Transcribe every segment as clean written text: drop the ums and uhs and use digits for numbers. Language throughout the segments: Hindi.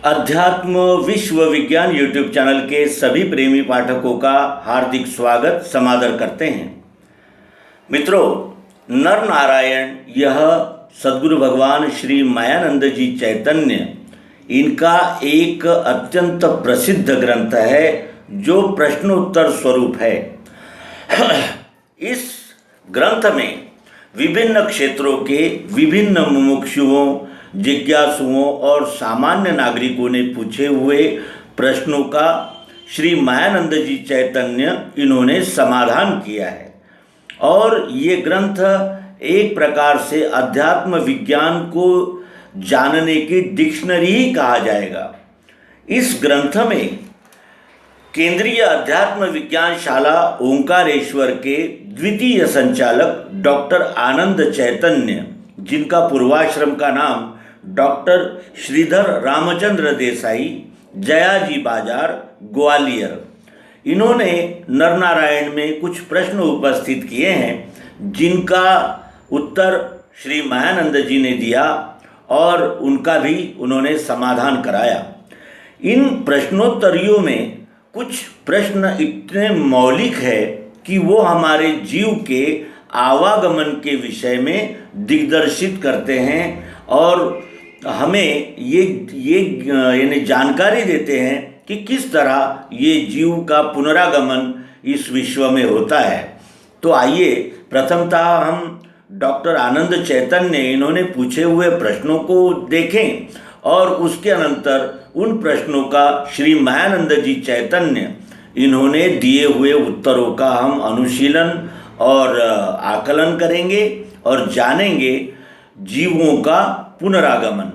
अध्यात्म विश्व विज्ञान यूट्यूब चैनल के सभी प्रेमी पाठकों का हार्दिक स्वागत समादर करते हैं। मित्रों, नर नारायण यह सद्गुरु भगवान श्री मायानंद जी चैतन्य, इनका एक अत्यंत प्रसिद्ध ग्रंथ है जो प्रश्नोत्तर स्वरूप है। इस ग्रंथ में विभिन्न क्षेत्रों के विभिन्न मुमुक्षुओं, जिज्ञासुओं और सामान्य नागरिकों ने पूछे हुए प्रश्नों का श्री मायानंद जी चैतन्य इन्होंने समाधान किया है। और ये ग्रंथ एक प्रकार से अध्यात्म विज्ञान को जानने की डिक्शनरी ही कहा जाएगा। इस ग्रंथ में केंद्रीय अध्यात्म विज्ञान शाला ओंकारेश्वर के द्वितीय संचालक डॉक्टर आनंद चैतन्य, जिनका पूर्वाश्रम का नाम डॉक्टर श्रीधर रामचंद्र देसाई, जयाजी बाजार, ग्वालियर, इन्होंने नरनारायण में कुछ प्रश्न उपस्थित किए हैं जिनका उत्तर श्री मायानंद जी ने दिया और उनका भी उन्होंने समाधान कराया। इन प्रश्नोत्तरियों में कुछ प्रश्न इतने मौलिक है कि वो हमारे जीव के आवागमन के विषय में दिग्दर्शित करते हैं और हमें ये यानी जानकारी देते हैं कि किस तरह ये जीव का पुनरागमन इस विश्व में होता है। तो आइए प्रथमतः हम डॉक्टर आनंद चैतन्य इन्होंने पूछे हुए प्रश्नों को देखें और उसके अनंतर उन प्रश्नों का श्री मायानंद जी चैतन्य इन्होंने दिए हुए उत्तरों का हम अनुशीलन और आकलन करेंगे और जानेंगे जीवों का पुनरागमन।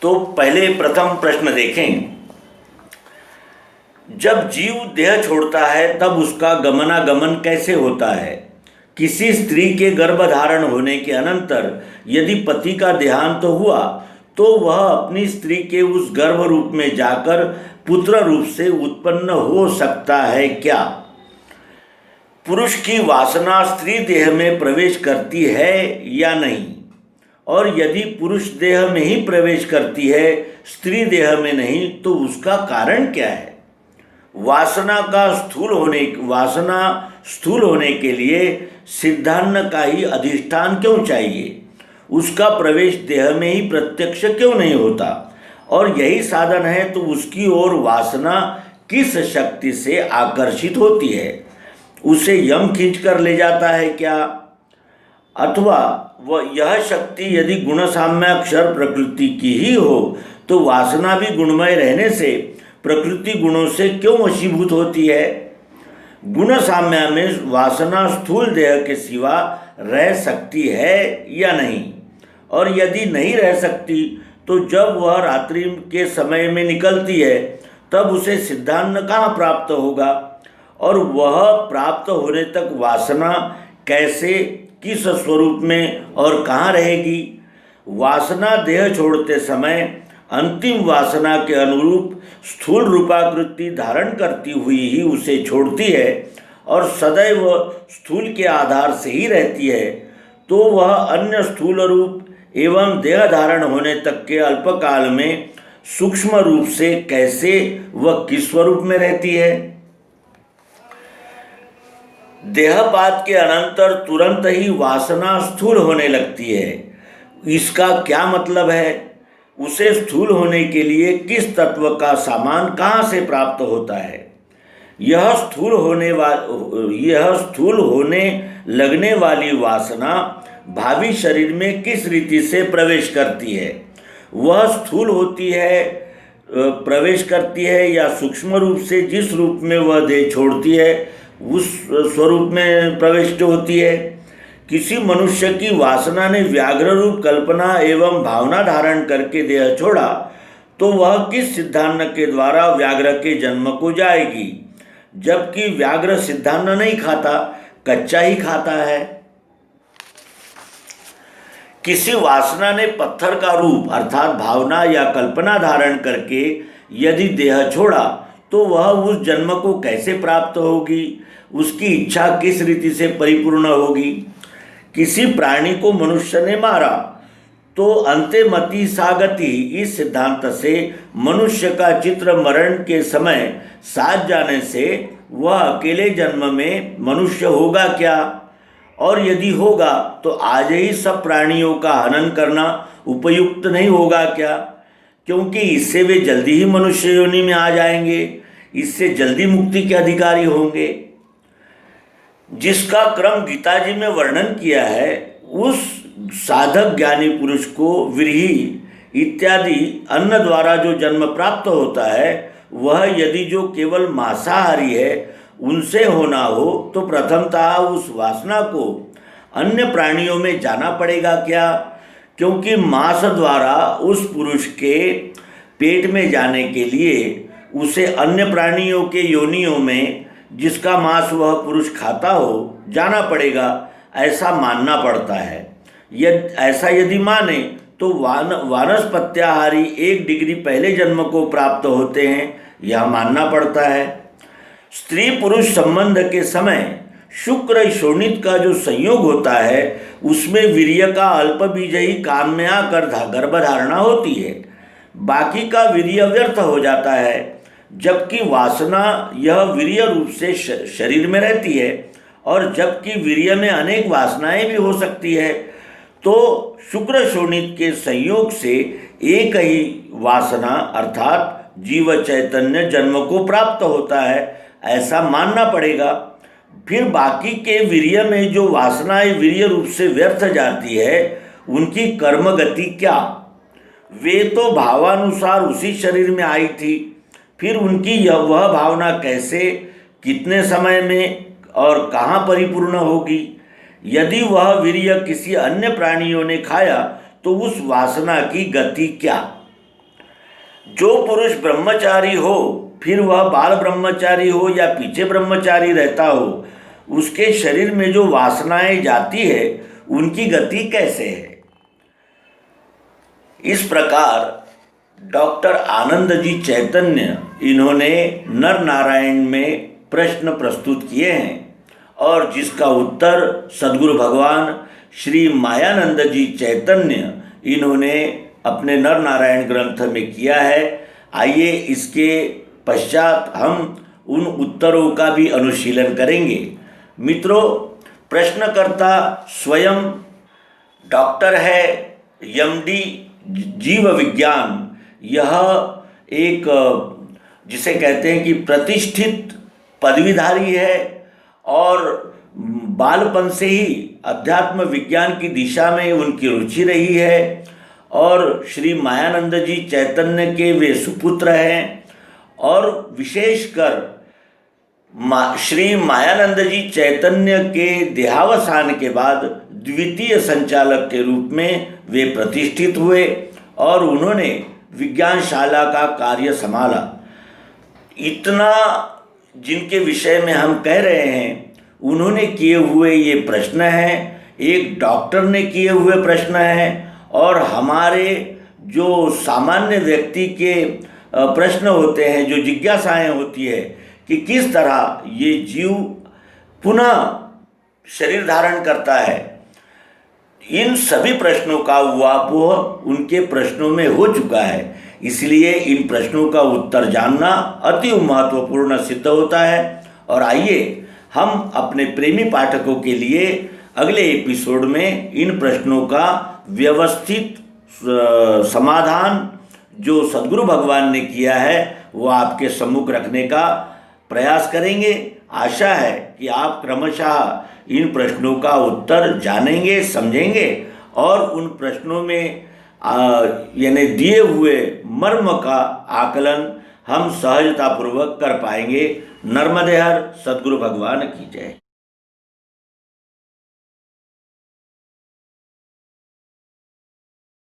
तो पहले प्रथम प्रश्न देखें। जब जीव देह छोड़ता है तब उसका गमनागमन कैसे होता है? किसी स्त्री के गर्भधारण होने के अनंतर यदि पति का देहांत हुआ तो वह अपनी स्त्री के उस गर्भ रूप में जाकर पुत्र रूप से उत्पन्न हो सकता है क्या? पुरुष की वासना स्त्री देह में प्रवेश करती है या नहीं? और यदि पुरुष देह में ही प्रवेश करती है, स्त्री देह में नहीं, तो उसका कारण क्या है? वासना स्थूल होने के लिए सिद्धान्न का ही अधिष्ठान क्यों चाहिए? उसका प्रवेश देह में ही प्रत्यक्ष क्यों नहीं होता? और यही साधन है तो उसकी ओर वासना किस शक्ति से आकर्षित होती है? उसे यम खींच कर ले जाता है क्या? अथवा वह यह शक्ति यदि गुण साम्याक्षर प्रकृति की ही हो तो वासना भी गुणमय रहने से प्रकृति गुणों से क्यों वशीभूत होती है? गुण साम्य में वासना स्थूल देह के सिवा रह सकती है या नहीं? और यदि नहीं रह सकती तो जब वह रात्रि के समय में निकलती है तब उसे सिद्धान्न कहाँ प्राप्त होगा? और वह प्राप्त होने तक वासना कैसे, किस स्वरूप में और कहाँ रहेगी? वासना देह छोड़ते समय अंतिम वासना के अनुरूप स्थूल रूपाकृति धारण करती हुई ही उसे छोड़ती है और सदैव स्थूल के आधार से ही रहती है, तो वह अन्य स्थूल रूप एवं देह धारण होने तक के अल्पकाल में सूक्ष्म रूप से कैसे वह किस स्वरूप में रहती है? देहपात के अनंतर तुरंत ही वासना स्थूल होने लगती है, इसका क्या मतलब है? उसे स्थूल होने के लिए किस तत्व का सामान कहाँ से प्राप्त होता है? यह स्थूल होने लगने वाली वासना भावी शरीर में किस रीति से प्रवेश करती है? वह स्थूल होती है, प्रवेश करती है या सूक्ष्म रूप से जिस रूप में वह देह छोड़ती है उस स्वरूप में प्रविष्ट होती है? किसी मनुष्य की वासना ने व्याघ्र रूप कल्पना एवं भावना धारण करके देह छोड़ा तो वह किस सिद्धान्न के द्वारा व्याघ्र के जन्म को जाएगी? जबकि व्याघ्र सिद्धान्न नहीं खाता, कच्चा ही खाता है। किसी वासना ने पत्थर का रूप अर्थात भावना या कल्पना धारण करके यदि देह छोड़ा तो वह उस जन्म को कैसे प्राप्त होगी? उसकी इच्छा किस रीति से परिपूर्ण होगी? किसी प्राणी को मनुष्य ने मारा तो अंतेमति सागति इस सिद्धांत से मनुष्य का चित्र मरण के समय साथ जाने से वह अकेले जन्म में मनुष्य होगा क्या, और यदि होगा तो आज ही सब प्राणियों का हनन करना उपयुक्त नहीं होगा क्या, क्योंकि इससे वे जल्दी ही मनुष्य योनि में आ जाएंगे, इससे जल्दी मुक्ति के अधिकारी होंगे। जिसका क्रम गीता जी में वर्णन किया है, उस साधक ज्ञानी पुरुष को व्रीहि इत्यादि अन्न द्वारा जो जन्म प्राप्त होता है, वह यदि जो केवल मांसाहारी है उनसे होना हो तो प्रथमतः उस वासना को अन्य प्राणियों में जाना पड़ेगा क्या, क्योंकि मांस द्वारा उस पुरुष के पेट में जाने के लिए उसे अन्य प्राणियों के योनियों में जिसका मांस वह पुरुष खाता हो जाना पड़ेगा, ऐसा मानना पड़ता है। ऐसा यदि माने तो वानस्पत्याहारी 1 डिग्री पहले जन्म को प्राप्त होते हैं, यह मानना पड़ता है। स्त्री पुरुष संबंध के समय शुक्र शोणित का जो संयोग होता है, उसमें वीर्य का अल्प बीज ही काम में आकर गर्भधारणा होती है, बाकी का वीर्य व्यर्थ हो जाता है। जबकि वासना यह वीर्य रूप से शरीर में रहती है, और जबकि वीर्य में अनेक वासनाएं भी हो सकती है, तो शुक्र शोणित के संयोग से एक ही वासना अर्थात जीव चैतन्य जन्म को प्राप्त होता है, ऐसा मानना पड़ेगा। फिर बाकी के वीर्य में जो वासनाएं वीर्य रूप से व्यर्थ जाती है, उनकी कर्म गति क्या? वे तो भावानुसार उसी शरीर में आई थी, फिर उनकी वह भावना कैसे, कितने समय में और कहाँ परिपूर्ण होगी? यदि वह वीर्य किसी अन्य प्राणियों ने खाया तो उस वासना की गति क्या? जो पुरुष ब्रह्मचारी हो, फिर वह बाल ब्रह्मचारी हो या पीछे ब्रह्मचारी रहता हो, उसके शरीर में जो वासनाएं जाती है, उनकी गति कैसे है? इस प्रकार डॉक्टर आनंद जी चैतन्य इन्होंने नर नारायण में प्रश्न प्रस्तुत किए हैं, और जिसका उत्तर सद्गुरु भगवान श्री मायानंद जी चैतन्य इन्होंने अपने नर नारायण ग्रंथ में किया है। आइए इसके पश्चात हम उन उत्तरों का भी अनुशीलन करेंगे। मित्रों, प्रश्नकर्ता स्वयं डॉक्टर है, एमडी जीव विज्ञान। यह एक जिसे कहते हैं कि प्रतिष्ठित पदवीधारी है, और बालपन से ही अध्यात्म विज्ञान की दिशा में उनकी रुचि रही है, और श्री मायानंद जी चैतन्य के वे सुपुत्र हैं। और विशेषकर श्री मायानंद जी चैतन्य के देहावसान के बाद द्वितीय संचालक के रूप में वे प्रतिष्ठित हुए, और उन्होंने विज्ञानशाला का कार्य संभाला। इतना जिनके विषय में हम कह रहे हैं, उन्होंने किए हुए ये प्रश्न हैं, एक डॉक्टर ने किए हुए प्रश्न हैं, और हमारे जो सामान्य व्यक्ति के प्रश्न होते हैं, जो जिज्ञासाएं होती है कि किस तरह ये जीव पुनः शरीर धारण करता है, इन सभी प्रश्नों का उहापोह उनके प्रश्नों में हो चुका है। इसलिए इन प्रश्नों का उत्तर जानना अति महत्वपूर्ण सिद्ध होता है। और आइए हम अपने प्रेमी पाठकों के लिए अगले एपिसोड में इन प्रश्नों का व्यवस्थित समाधान जो सद्गुरु भगवान ने किया है, वो आपके सम्मुख रखने का प्रयास करेंगे। आशा है कि आप क्रमशः इन प्रश्नों का उत्तर जानेंगे, समझेंगे, और उन प्रश्नों में यानी दिए हुए मर्म का आकलन हम सहजतापूर्वक कर पाएंगे। नर्मदे हर, सद्गुरु भगवान की जय।